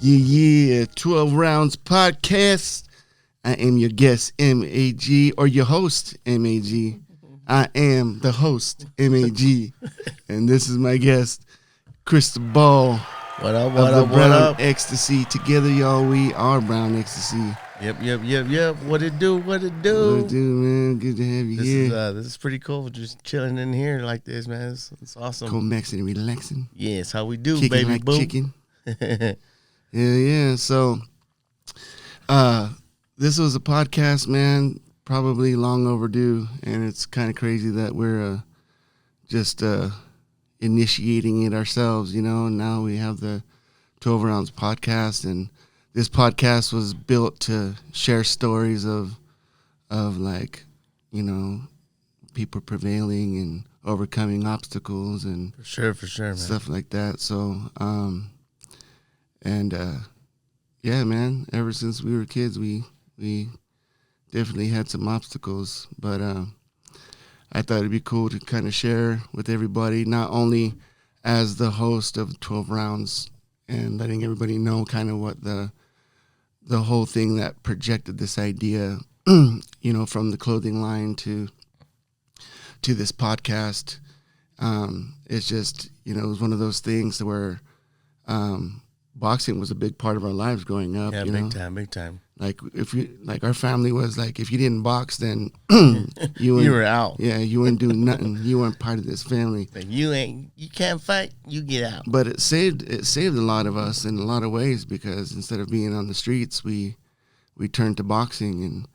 Yeah, 12 Rounds Podcast. I am your guest, MAG, or your host, MAG. I am the host, MAG. And this is my guest, Krystobal. What up, of the Brown Ecstasy. Together, y'all, we are Brown Ecstasy. Yep. What it do? What it do, man? Good to have you here. This is pretty cool. Just chilling in here like this, man. It's awesome. Cold maxing and relaxing. Yes, how we do, Kicking baby like boo. Chicken. Yeah. So, this was a podcast, man, probably long overdue, and it's kind of crazy that we're just initiating it ourselves, you know. Now we have the 12 Rounds Podcast, and this podcast was built to share stories of like, you know, people prevailing and overcoming obstacles and For sure, man. Stuff like that. So, yeah, man, ever since we were kids, we definitely had some obstacles, but I thought it'd be cool to kind of share with everybody, not only as the host of 12 Rounds and letting everybody know kind of what the whole thing that projected this idea, you know, from the clothing line to this podcast. It's just, you know, it was one of those things where boxing was a big part of our lives growing up. Yeah, you big know? time. Like our family was like, if you didn't box, then you were out. Yeah, you weren't doing nothing. You weren't part of this family. But you can't fight. You get out. But it saved a lot of us in a lot of ways, because instead of being on the streets, we turned to boxing,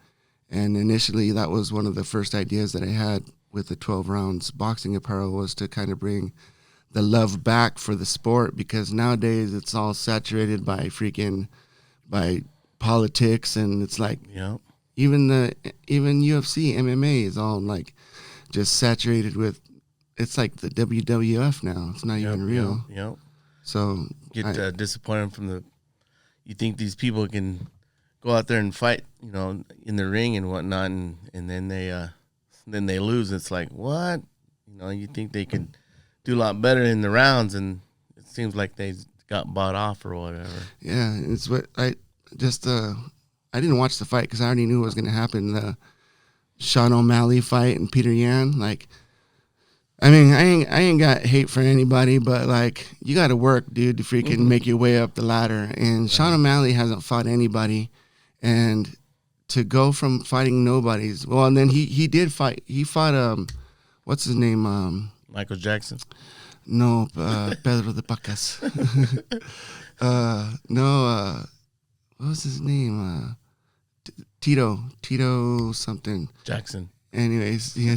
and initially that was one of the first ideas that I had with the 12 Rounds boxing apparel, was to kind of bring the love back for the sport, because nowadays it's all saturated by politics, and it's like, yep. even UFC, MMA is all like just saturated with, it's like the WWF now. It's not even real. Yep. So get disappointed from you think these people can go out there and fight, you know, in the ring and whatnot, and then they lose. It's like, what? You know, you think they could do a lot better in the rounds, and it seems like they got bought off or whatever. Yeah, it's what I didn't watch the fight because I already knew what was going to happen. The Sean O'Malley fight and Peter Yan. Like, I mean, I ain't got hate for anybody, but like, you got to work, dude, to freaking make your way up the ladder. And Sean O'Malley hasn't fought anybody, and to go from fighting nobodies. Well, and then he did fight. He fought what's his name? Michael Jackson. No, Pedro de Pacas. What was his name? Tito something. Jackson. Anyways, yeah,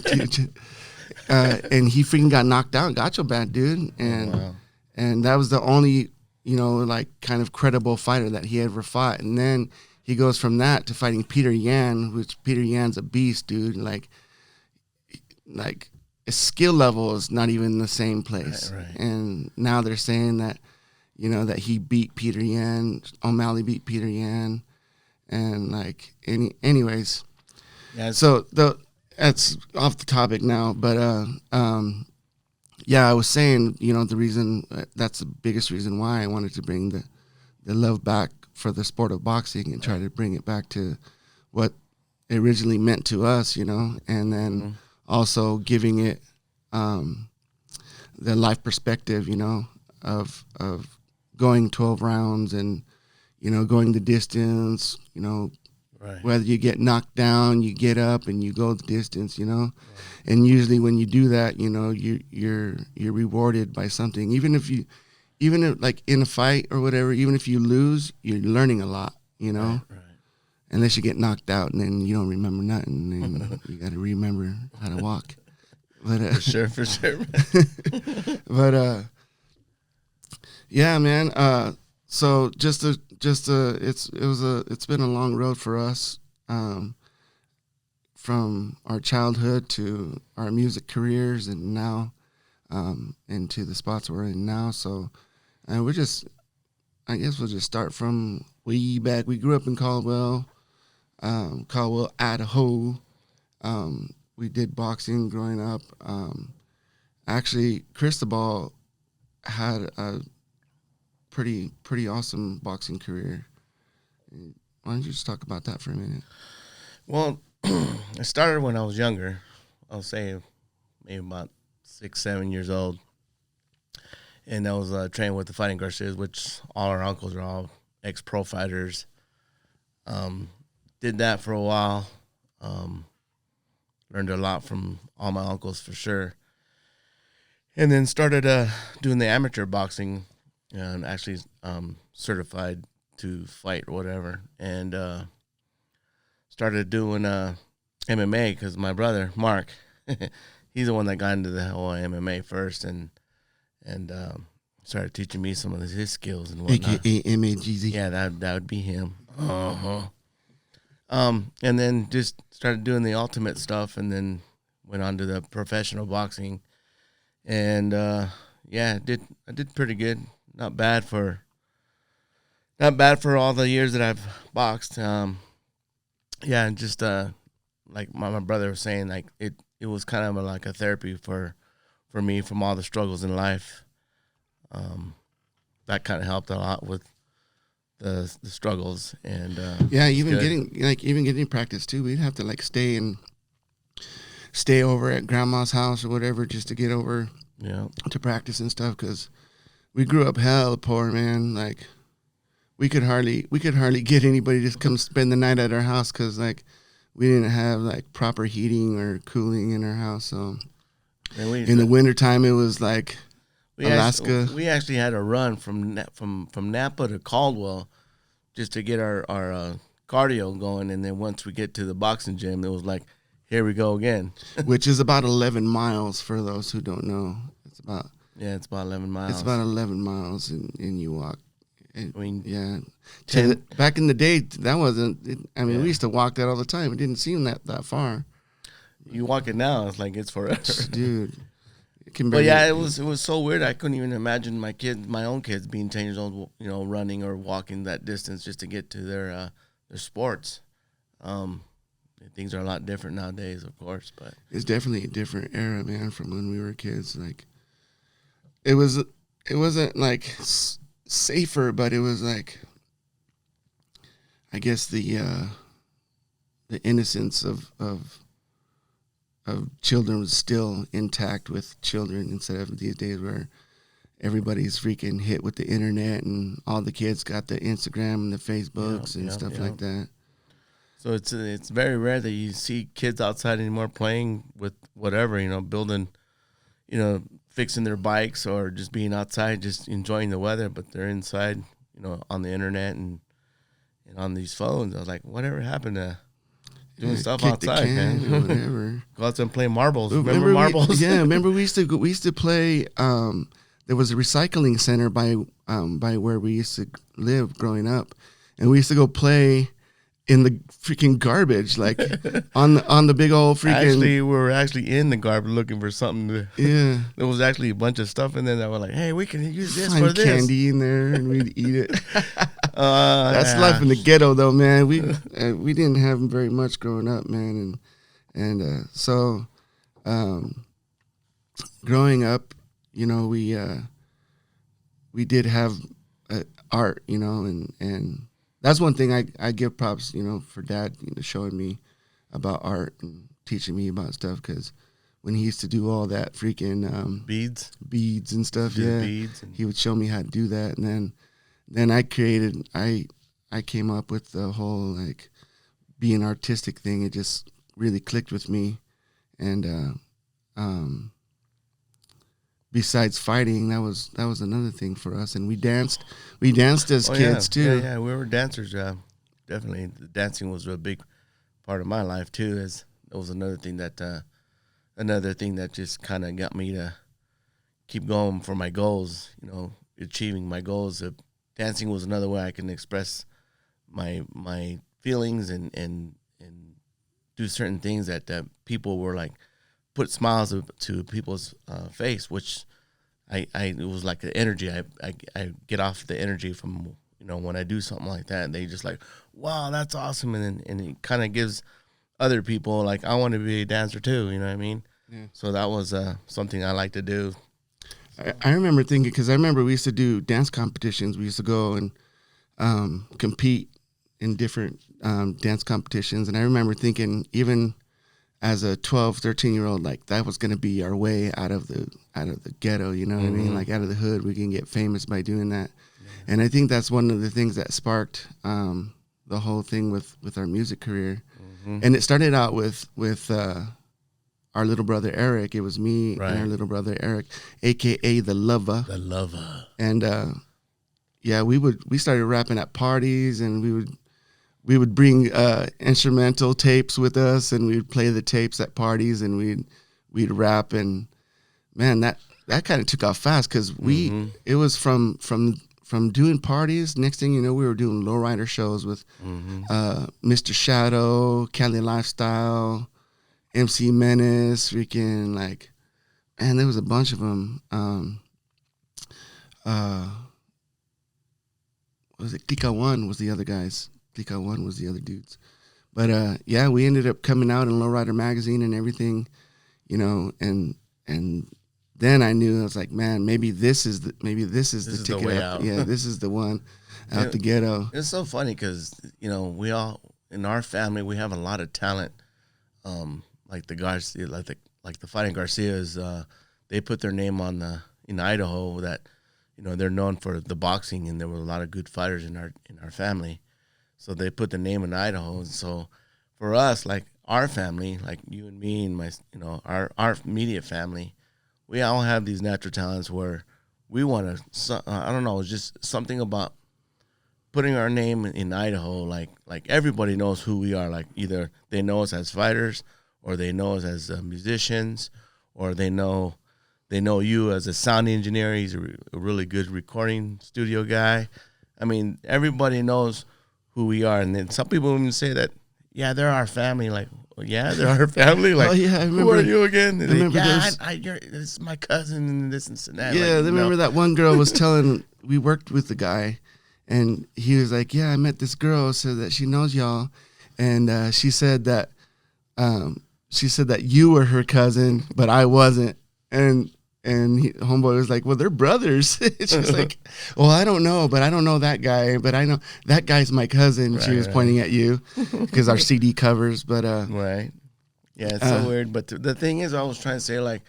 and he freaking got knocked out, got so bad, dude. And that was the only, you know, like kind of credible fighter that he ever fought. And then he goes from that to fighting Peter Yan, which Peter Yan's a beast, dude. Like his skill level is not even the same place. Right. And now they're saying that, you know, that he beat Peter Yan, O'Malley beat Peter Yan, and like anyways. Yeah, so that's off the topic now, but yeah, I was saying, you know, the reason, that's the biggest reason why I wanted to bring the love back for the sport of boxing and try to bring it back to what it originally meant to us, you know, and then also giving it the life perspective, you know, of going 12 rounds and, you know, going the distance, you know, right. Whether you get knocked down, you get up and you go the distance, you know, right. And usually when you do that, you know, you're rewarded by something. Even if like in a fight or whatever, even if you lose, you're learning a lot, you know, right. Unless you get knocked out and then you don't remember nothing, and you got to remember how to walk. But for sure. But yeah, man. So it's been a long road for us, from our childhood to our music careers, and now into the spots we're in now. So, and I guess we'll just start from way back. We grew up in Caldwell, Idaho. We did boxing growing up. Actually, Krystobal had a pretty awesome boxing career. Why don't you just talk about that for a minute? Well, I started when I was younger. I'll say maybe about 6, 7 years old. And I was training with the Fighting Garcias, which all our uncles are all ex-pro fighters. Did that for a while. Learned a lot from all my uncles for sure. And then started doing the amateur boxing and actually certified to fight or whatever. And started doing MMA because my brother, Mark, he's the one that got into the whole MMA first and started teaching me some of his skills and whatnot. AKA MAGZ. Yeah, that would be him. Uh-huh. And then just started doing the ultimate stuff, and then went on to the professional boxing, and I did pretty good. Not bad for all the years that I've boxed. Just like my brother was saying, like it was kind of like a therapy for me from all the struggles in life. That kind of helped a lot with the struggles and even getting practice too. We'd have to like stay over at grandma's house or whatever just to get over to practice and stuff because we grew up hella poor, man. Like we could hardly get anybody to come spend the night at our house because like we didn't have like proper heating or cooling in our house. So in the wintertime it was like Alaska. We actually had a run from Napa to Caldwell just to get our cardio going, and then once we get to the boxing gym, it was like, here we go again. Which is about 11 miles for those who don't know. It's about 11 miles. It's about 11 miles, and you walk. Back in the day, that wasn't. We used to walk that all the time. It didn't seem that far. You walk it now, it's like it's forever, dude. But it was so weird. I couldn't even imagine my own kids being 10 years old, running or walking that distance just to get to their sports. Things are a lot different nowadays, of course, but it's definitely a different era, man, from when we were kids. Like it wasn't like safer, but it was like, I guess the innocence of children was still intact with children instead of these days where everybody's freaking hit with the internet and all the kids got the Instagram and the Facebooks and stuff like that. So it's very rare that you see kids outside anymore playing with whatever, building, fixing their bikes or just being outside, just enjoying the weather, but they're inside, on the internet and on these phones. I was like, whatever happened to doing stuff outside, man? Or whatever. Go out there and play marbles. Remember marbles? Remember we used to play. There was a recycling center by where we used to live growing up, and we used to go play in the freaking garbage, like on the big old freaking. Actually, we were actually in the garbage looking for something. There was actually a bunch of stuff in there that were like, "Hey, we can use this for this." Candy in there, and we'd eat it. That's life in the ghetto, though, man. We didn't have very much growing up, man, and so growing up, we did have art, and that's one thing I give props, for Dad, showing me about art and teaching me about stuff, because when he used to do all that freaking beads and stuff, he would show me how to do that, and then I came up with the whole like being artistic thing. It just really clicked with me, and besides fighting, that was another thing for us, and we danced as kids too. Yeah, we were dancers. Definitely, the dancing was a big part of my life too. As it was another thing that just kind of got me to keep going for my goals. Achieving my goals. Dancing was another way I can express my feelings and do certain things that people were like, put smiles to people's face, which it was like the energy. I get off the energy from when I do something like that. They just like, wow, that's awesome, and it kind of gives other people like, I want to be a dancer too. You know what I mean? Yeah. So that was something I like to do. I remember thinking, because I remember we used to do dance competitions. We used to go and compete in different dance competitions. And I remember thinking, even as a 12, 13-year-old, like that was going to be our way out of the ghetto, you know what I mean? Like out of the hood, we can get famous by doing that. And I think that's one of the things that sparked the whole thing with our music career. And it started out with our little brother Eric. It was me and our little brother Eric, aka the Lover. The Lover. And yeah, we started rapping at parties, and we would bring instrumental tapes with us, and we'd play the tapes at parties, and we'd rap. And man, that kind of took off fast, because it was from doing parties. Next thing you know, we were doing lowrider shows with Mr. Shadow, Cali Lifestyle, MC Menace, freaking like, man, there was a bunch of them. What was it? Clica One was the other guys. Clica One was the other dudes. But yeah, we ended up coming out in Lowrider magazine and everything, you know, and then I knew, I was like, man, maybe this is the ticket way out. out. Yeah, this is the one out the ghetto. It's so funny because, you know, we all in our family, we have a lot of talent. Like the Garcia, like the Fighting Garcias, they put their name on in Idaho that, you know, they're known for the boxing, and there were a lot of good fighters in our family. So they put the name in Idaho. And so for us, like our family, like you and me and my, you know, our immediate family, we all have these natural talents where we want to, I don't know, it's just something about putting our name in Idaho. Like everybody knows who we are. Like either they know us as fighters, or they know us as musicians, or they know you as a sound engineer. He's a really good recording studio guy. I mean, everybody knows who we are. And then some people even say that, yeah, they're our family. Like, well, yeah, they're our family. Like, Oh, yeah, I remember, who are you again? And remember this is my cousin and this and that. Yeah, like, I remember that one girl was telling, we worked with the guy, and he was like, yeah, I met this girl, so that she knows y'all. And she said that you were her cousin, but I wasn't. And homeboy was like, well, they're brothers. She's like, well, I don't know, but I don't know that guy, but I know that guy's my cousin. Right, she was pointing at you because our CD covers, but right. Yeah, it's so weird. But the thing is, I was trying to say, like,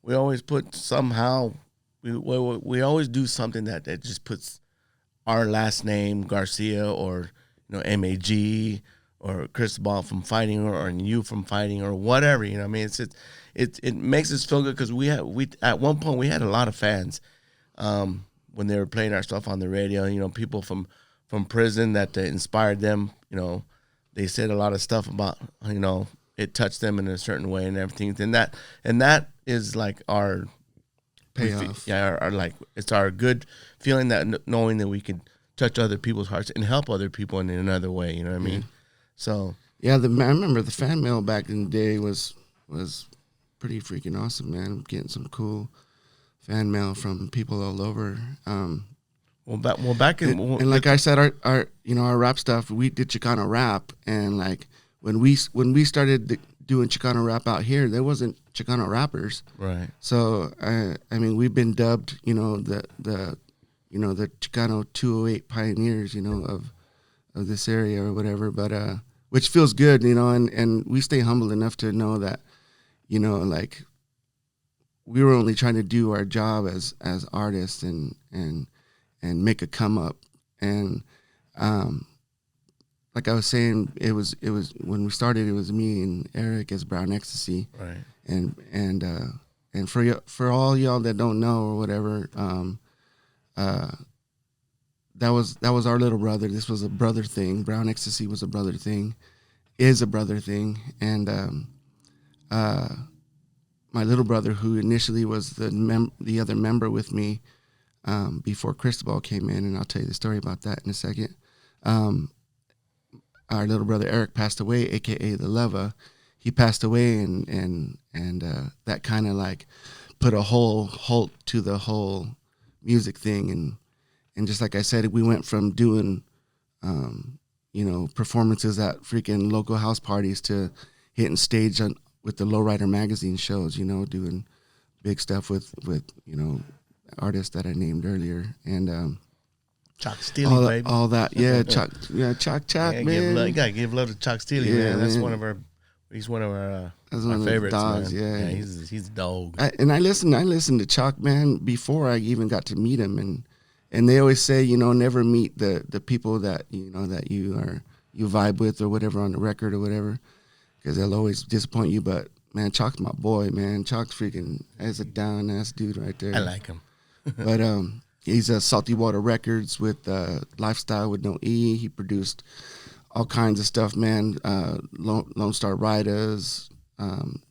we always put somehow, we always do something that just puts our last name, Garcia, or, you know, MAG, or Krystobal from Fighting, or you from Fighting, or whatever. You know what I mean? It makes us feel good, because we at one point we had a lot of fans when they were playing our stuff on the radio. You know, people from prison that inspired them. You know, they said a lot of stuff about, you know, it touched them in a certain way and everything. And that is like our payoff. Our like, it's our good feeling, that knowing that we can touch other people's hearts and help other people in another way. You know what I mean? So yeah, I remember the fan mail back in the day was pretty freaking awesome, man. Getting some cool fan mail from people all over. Back in and like I said, our you know, our rap stuff, we did Chicano Rap, and like when we started doing Chicano Rap out here, there wasn't Chicano rappers, right? So I mean, we've been dubbed, you know, the Chicano 208 pioneers, you know, of this area or whatever, but which feels good, you know, and we stay humble enough to know that, you know, like we were only trying to do our job as artists and make a come up. And like I was saying, it was when we started, it was me and Eric as Brown Ecstasy, right? And for all y'all that don't know or whatever, that was our little brother. This was a brother thing. Brown Ecstasy was a brother thing, is a brother thing. And my little brother, who initially was the other member with me before Krystobal came in, and I'll tell you the story about that in a second. Our little brother Eric passed away, aka the Lover. He passed away, and that kind of like put a whole halt to the whole music thing. And just like I said, we went from doing, you know, performances at freaking local house parties to hitting stage with the Lowrider magazine shows, you know, doing big stuff with you know, artist that I named earlier, and Chalk Steely, baby. All that, yeah, Chalk, man. You gotta give love to Chalk Steely, Yeah, man. That's man. one of our. He's one of our Favorites, dogs, man. Yeah, he's a dog. I listened to Chalk, man, before I even got to meet him, and they always say, never meet the people that that you vibe with or whatever on the record or whatever, because they'll always disappoint you. But man, Chalk's my boy, man. Chalk's freaking as a down ass dude right there. I like him. But he's a Salty Water Records with Lifestyle with no E. He produced all kinds of stuff, man. Lone Star Riders,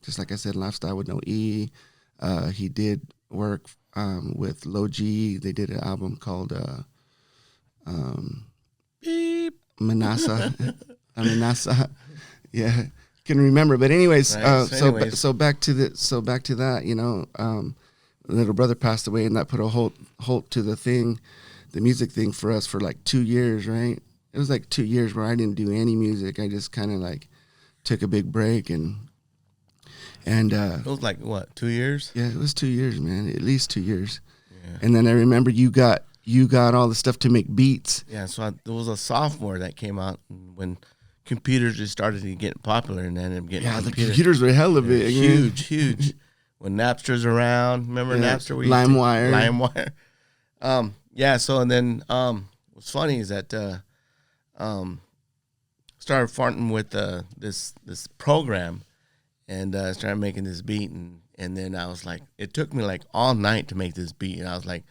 just like I said, Lifestyle with no E. He did work with Low G. They did an album called Beep. Manasa. Manasa. Yeah, can remember. But anyways, Right, so back to that. Little brother passed away, and that put a halt to the music thing for us for like 2 years, right? It was like 2 years where I didn't do any music. I just kind of like took a big break and it was like what, 2 years? Yeah, it was 2 years, man. At least 2 years. Yeah. And then I remember you got all the stuff to make beats. Yeah, so there was a sophomore that came out when computers just started to get popular, and then the computers were hella big, huge. When Napster's around, remember Napster? LimeWire. Yeah. So and then what's funny is that started farting with this program, and started making this beat, and then I was like, it took me like all night to make this beat, and I was like,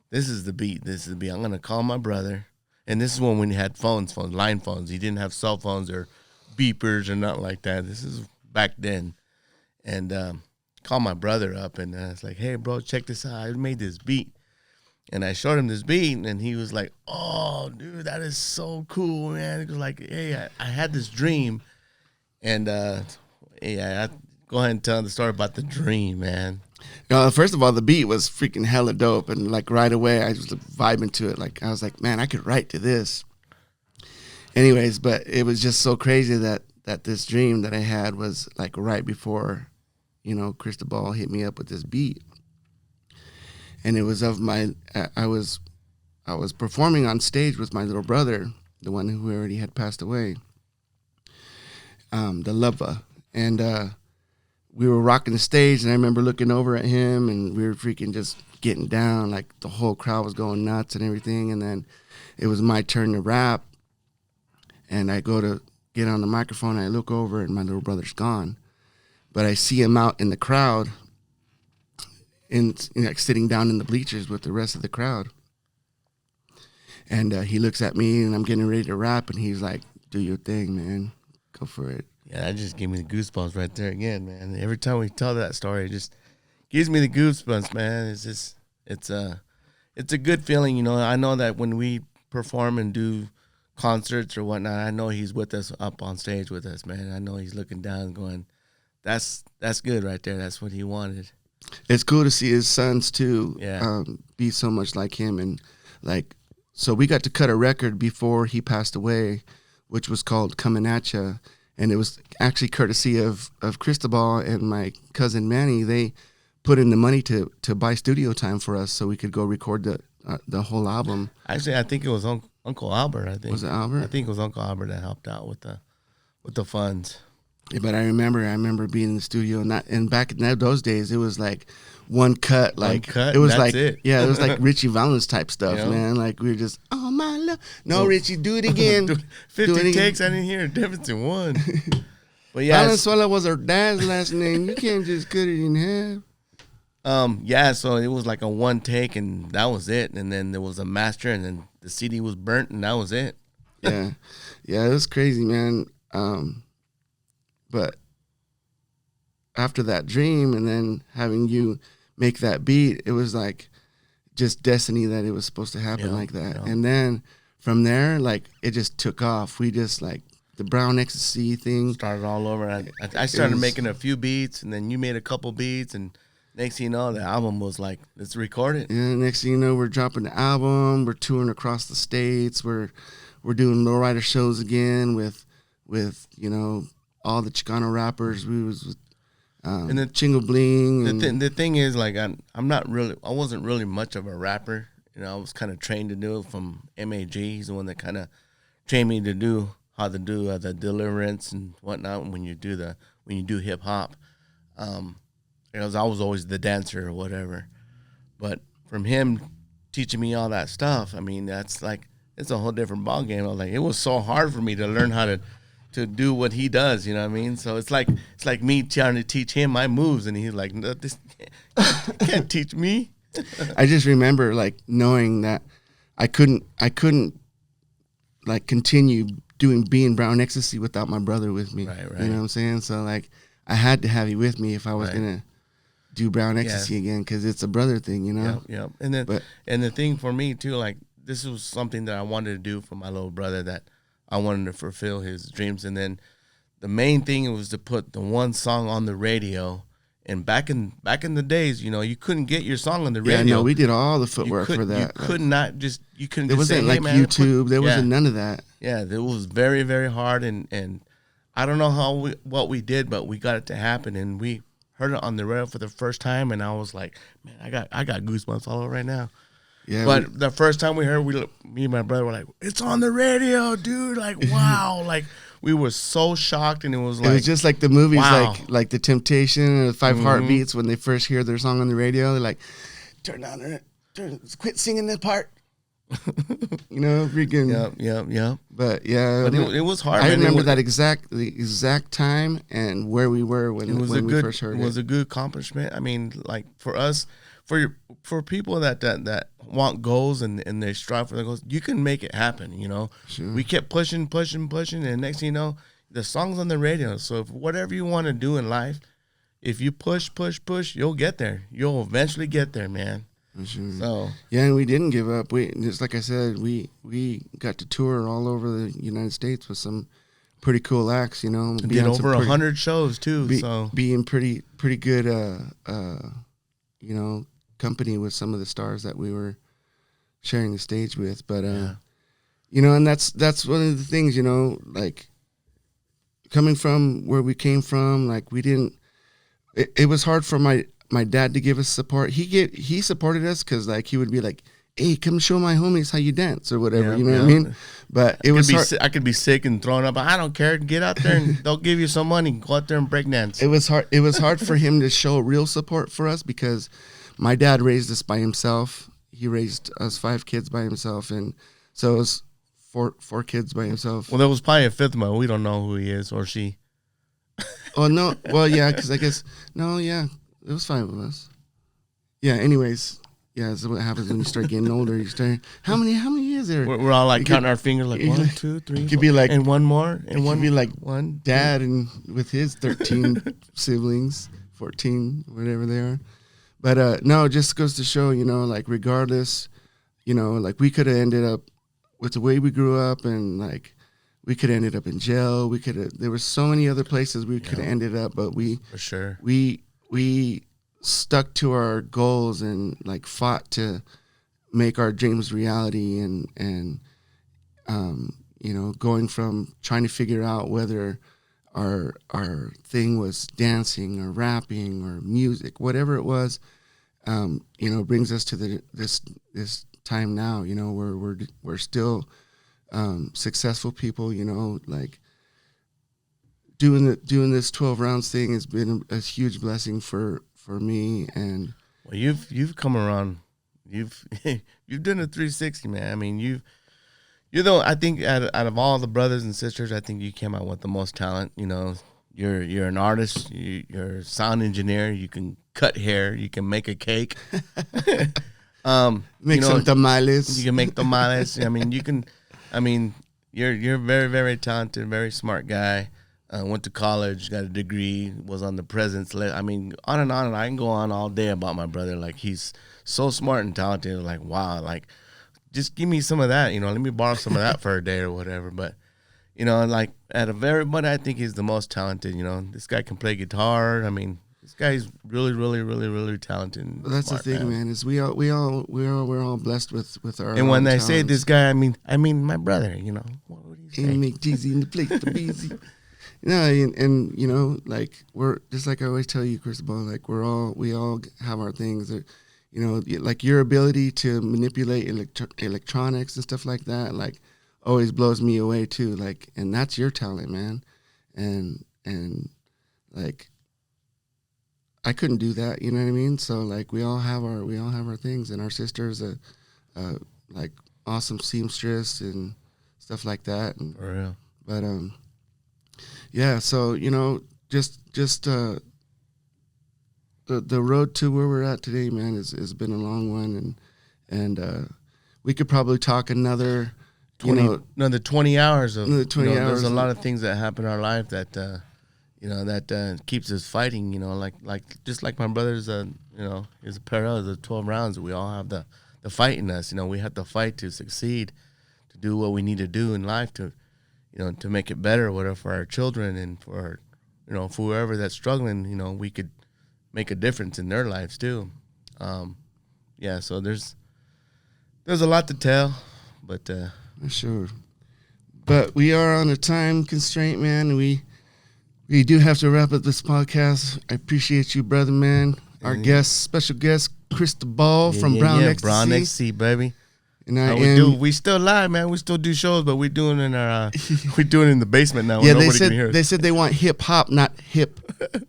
this is the beat. I'm gonna call my brother, and this is when we had line phones. He didn't have cell phones or beepers or nothing like that. This is back then, and call my brother up, and I was like, hey, bro, check this out. I made this beat. And I showed him this beat, and he was like, oh, dude, that is so cool, man. He was like, hey, I had this dream. And, I go ahead and tell the story about the dream, man. First of all, the beat was freaking hella dope. And, like, right away, I was vibing to it. Like, I was like, man, I could write to this. Anyways, but it was just so crazy that this dream that I had was, like, right before Krystobal hit me up with this beat, and it was of I was performing on stage with my little brother, the one who already had passed away, the lover, and we were rocking the stage, and I remember looking over at him, and we were freaking just getting down, like the whole crowd was going nuts and everything, and then it was my turn to rap, and I go to get on the microphone, and I look over, and my little brother's gone. But I see him out in the crowd, sitting down in the bleachers with the rest of the crowd. And he looks at me, and I'm getting ready to rap, and he's like, do your thing, man. Go for it. Yeah, that just gave me the goosebumps right there again, man. Every time we tell that story, it just gives me the goosebumps, man. It's a good feeling, I know that when we perform and do concerts or whatnot, I know he's with us up on stage with us, man. I know he's looking down and going, that's good right there. That's what he wanted. It's cool to see his sons too, yeah. Be so much like him, and like, so we got to cut a record before he passed away, which was called "Coming At Ya," and it was actually courtesy of Krystobal and my cousin Manny. They put in the money to buy studio time for us so we could go record the whole album. Actually, I think it was Uncle Albert. I think was it Albert? I think it was Uncle Albert that helped out with the funds. Yeah, but I remember being in the studio, and back in those days, it was like one cut, it was that's like it. Yeah, it was like Richie Valens type stuff, man. Like we were just, oh my love, no, Richie, do it again. 50 takes, I didn't hear a difference in one. But yeah, Valenzuela was her dad's last name. You can't just cut it in half. Yeah, so it was like a one take, and that was it. And then there was a master, and then the CD was burnt, and that was it. Yeah, it was crazy, man. But after that dream and then having you make that beat, it was like just destiny that it was supposed to happen like that. Yeah. And then from there, like, it just took off. We just, like, the Brown Ecstasy thing. Started all over. I started making a few beats, and then you made a couple beats, and next thing you know, the album was like, let's record it. Yeah, next thing you know, we're dropping the album. We're touring across the states. We're doing lowrider shows again with all the Chicano rappers. We was with And the Chingo Bling. The thing is, like, I wasn't really much of a rapper. You know, I was kind of trained to do it from MAG. He's the one that kind of trained me to do how to do the deliverance and whatnot when you do hip hop. Because I was always the dancer or whatever. But from him teaching me all that stuff, I mean, that's like, it's a whole different ballgame. I was like, it was so hard for me to learn how to do what he does, you know what I mean? So it's like me trying to teach him my moves, and he's like, no, this can't teach me. I just remember like knowing that I couldn't like continue being Brown Ecstasy without my brother with me. Right. You know what I'm saying? So like I had to have you with me if I was gonna do Brown Ecstasy again, because it's a brother thing, you know. Yep. And then and the thing for me too, like, this was something that I wanted to do for my little brother, that I wanted to fulfill his dreams. And then the main thing was to put the one song on the radio. And back in the days, you know, you couldn't get your song on the radio. Yeah, no, we did all the footwork for that. You could not just, you couldn't there just wasn't say, like hey, man, YouTube. There wasn't none of that. Yeah, it was very, very hard. And I don't know what we did, but we got it to happen. And we heard it on the radio for the first time. And I was like, man, I got goosebumps all over right now. Yeah, but the first time we heard, me and my brother were like, it's on the radio, dude. Like, wow. Like, we were so shocked, and it was just like the movies, wow. like The Temptation or the Five Heartbeats, when they first hear their song on the radio, they're like, quit singing that part. You know, freaking. Yep. But yeah, but it was hard. I remember the exact time and where we were when we first heard it. It was a good accomplishment. I mean, like, for us, for people that want goals and they strive for their goals, you can make it happen, you know. Sure. We kept pushing, and next thing you know, the song's on the radio. So if whatever you want to do in life, if you push, you'll get there. You'll eventually get there, man. For sure. So yeah, and we didn't give up. We just, like I said, we got to tour all over the United States with some pretty cool acts, you know. Did over 100 shows too. So being pretty good, you know, company with some of the stars that we were sharing the stage with. But you know, and that's one of the things, you know, like, coming from where we came from, like, we didn't, it was hard for my dad to give us support. He supported us because, like, he would be like, hey, come show my homies how you dance or whatever, you know what I mean? But it was hard. I could be sick and thrown up. I don't care. Get out there and they'll give you some money. Go out there and break dance. It was hard for him to show real support for us, because my dad raised us by himself. He raised us 5 kids by himself, and so it was four kids by himself. Well, there was probably a fifth one. We don't know who he is or she. Oh, no. Well, yeah, because I guess, no, yeah, it was 5 of us. Yeah, anyways, yeah, that's what happens when you start getting older. You start, how many is there? We're all like counting our fingers, like 1, 2, 3. It could be like, and one more, and one. Could be like one dad and with his 13 siblings, 14, whatever they are. But no, it just goes to show, you know, like, regardless, you know, like, we could have ended up with the way we grew up, and, like, we could have ended up in jail. There were so many other places we could have ended up, but for sure we stuck to our goals and, like, fought to make our dreams reality, and you know, going from trying to figure out whether our thing was dancing or rapping or music, whatever it was, you know, brings us to this time now. You know, we're still successful people. You know, like, doing this 12 rounds thing has been a huge blessing for me. And well, you've come around. You've done a 360, man. I mean, I think out of all the brothers and sisters, I think you came out with the most talent. You know, you're an artist. You're a sound engineer. You can cut hair. You can make a cake. Make some tamales. You can make tamales. I mean, you can. I mean, you're very, very talented, very smart guy. Went to college, got a degree, was on the president's list. I mean, on and on, and I can go on all day about my brother. Like, he's so smart and talented. Like, wow, like, just give me some of that, you know, let me borrow some of that for a day or whatever. But, you know, like, out of everybody, I think he's the most talented. You know, this guy can play guitar. I mean, this guy's really, really, really, really talented. Well, that's smart, the thing, man. Is we're all blessed with our. And when I talents. say this guy, I mean my brother. You know, what would you say? And make cheesy in the plate, the easy. Yeah, and you know, like we're just like I always tell you, Krystobal, like we all have our things that, you know, like your ability to manipulate electronics and stuff like that, like always blows me away too. Like, and that's your talent, man. And like I couldn't do that, you know what I mean? So like we all have our things, and our sister's a like awesome seamstress and stuff like that. And For real. but yeah, so you know, just the road to where we're at today, man, has been a long one, and we could probably talk another 20 hours of another 20 hours. There's a lot of things that happen in our life that that keeps us fighting. You know, like just like my brother's his apparel is the 12 rounds. We all have the fight in us. You know, we have to fight to succeed, to do what we need to do in life to, you know, to make it better, whatever, for our children and for our, you know, for whoever that's struggling. You know, we could make a difference in their lives too. Yeah, so there's a lot to tell, but sure. But we are on a time constraint, man. We do have to wrap up this podcast. I appreciate you, brother, man. Our special guest, Krystobal from Brown Ecstasy. Brown Ecstasy, baby. And we still live, man. We still do shows, but we doing in our we doing it in the basement now. Yeah, where nobody can hear us. They said they want hip hop, not hip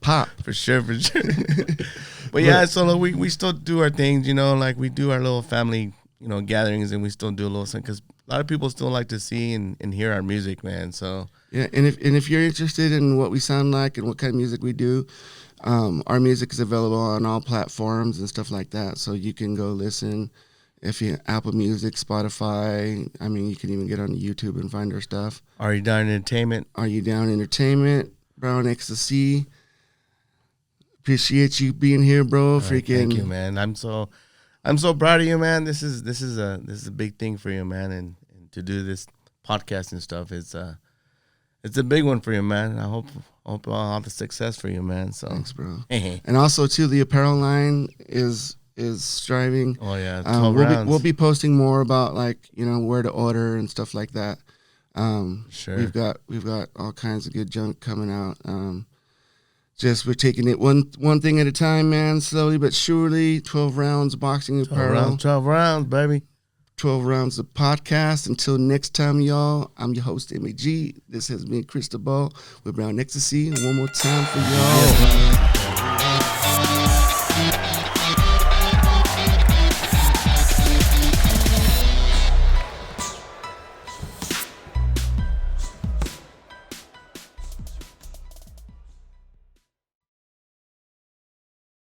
hop. For sure. But yeah, so like, we still do our things, you know, like we do our little family, you know, gatherings, and we still do a little something because a lot of people still like to see and hear our music, man. So yeah, and if you're interested in what we sound like and what kind of music we do, our music is available on all platforms and stuff like that. So you can go listen. If you Apple Music, Spotify, I mean, you can even get on YouTube and find our stuff. Are You Down Entertainment? Are You Down Entertainment? Brown Ecstasy. Appreciate you being here, bro. Freaking thank you, man. I'm so proud of you, man. This is a big thing for you, man, and to do this podcast and stuff, it's a big one for you, man. I hope I'll have the success for you, man. So thanks, bro. And also too, the apparel line is striving. Oh yeah, 12 rounds. We'll be posting more about, like, you know, where to order and stuff like that. Sure. We've got all kinds of good junk coming out. Just we're taking it one thing at a time, man, slowly but surely. 12 rounds boxing apparel. 12 rounds, baby. 12 rounds of podcast. Until next time, y'all, I'm your host, MAG. This has been Krystobal with Brown Ecstasy. One more time for y'all. Yeah.